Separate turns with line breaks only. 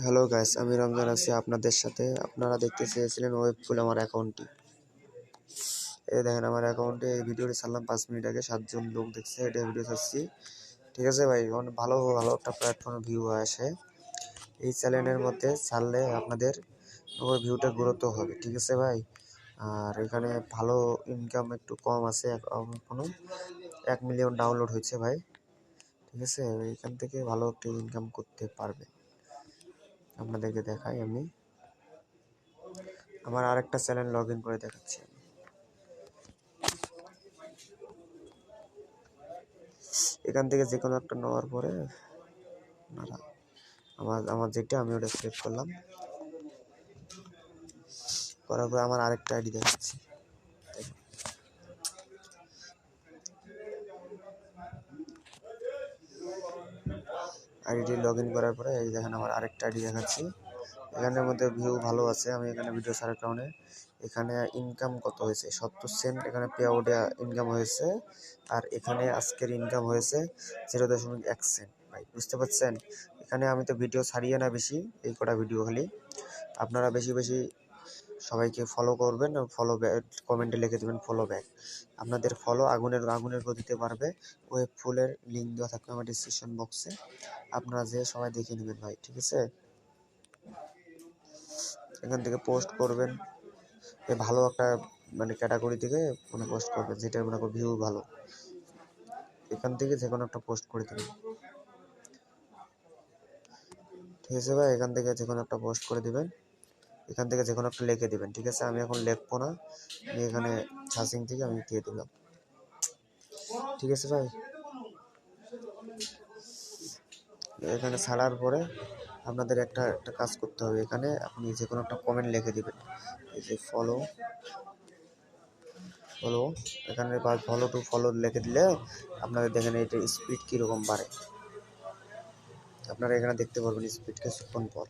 Hello guys, আমি রমজান আছি আপনাদের সাথে। আপনারা দেখতে চেয়েছিলেন ওয়েবফুল আমার অ্যাকাউন্টটি। এই দেখেন আমার অ্যাকাউন্টে এই ভিডিওটি ছাড়লাম 5 মিনিট আগে 7 জন লোক দেখছে এটা ভিডিও ছাড়ছি। ঠিক আছে ভাই, অনেক ভালো ভালো একটা প্ল্যাটফর্মে ভিউ আসে। এই চ্যানেলের মধ্যে ছাড়লে আপনাদের ভিউটা গ্রোথ হবে। ঠিক আছে ভাই, আর এখানে ভালো ইনকাম একটু কম আছে, এখনো 1 মিলিয়ন ডাউনলোড হয়েছে ভাই। ঠিক আছে, এখান থেকে ভালো একটু ইনকাম করতে পারবে। আপনাদেরকে দেখাই আমি আমার আরেকটা চ্যানেল লগ ইন করে দেখাচ্ছি। এখান থেকে যে কোনো একটা নেওয়ার পরে আমার যেটা আমি ওটা সিলেক্ট করলাম, করার পরে আমার আরেকটা আইডি দেখাচ্ছি। আইডি লগ ইন করার পরে এই দেখেন আমার আরেকটা আইডি দেখাচ্ছি। এখানের মধ্যে ভিউ ভালো আছে। আমি এখানে ভিডিও ছাড়ার কারণে এখানে ইনকাম কত হয়েছে 70 সেন্ট এখানে পে আউটে ইনকাম হয়েছে, আর এখানে আজকের ইনকাম হয়েছে 0.1 সেন্ট। ভাই বুঝতে পারছেন, এখানে আমি তো ভিডিও ছাড়িয়ে না বেশি, এই কটা ভিডিও খালি। আপনারা বেশি বেশি সবাইকে ফলো করবেন, ফলো ব্যাক কমেন্টে লিখে দেবেন ফলো ব্যাক। আপনাদের ফলো আগুনের গতিতে পারবে। ওয়েব ফুলের লিঙ্ক দেওয়া থাকবে আমার ডিসক্রিপশন বক্সে, আপনারা যে সবাই দেখে নেবেন ভাই। ঠিক আছে, এখান থেকে পোস্ট করবেন ভালো একটা মানে ক্যাটাগরি থেকে কোনো পোস্ট করবেন যেটা মনে করো ভিউ ভালো। এখান থেকে যে কোনো একটা পোস্ট করে দেবেন। ঠিক আছে ভাই, এখান থেকে যে কোনো একটা পোস্ট করে দেবেন, এখান থেকে যে কোনো একটা লিখে দেবেন। ঠিক আছে, আমি এখন লিখবো না, আমি এখানে সার্চিং থেকে আমি দিয়ে দিলাম। ঠিক আছে ভাই, এখানে ছাড়ার পরে আপনাদের একটা কাজ করতে হবে। এখানে আপনি যে কোনো একটা কমেন্ট লিখে দিবেন, এই যে ফলো এখানে ফলো লিখে দিলে আপনাদের দেখেন এটা স্পিড কীরকম বাড়ে, আপনারা এখানে দেখতে পারবেন স্পিড কিছুক্ষণ পর।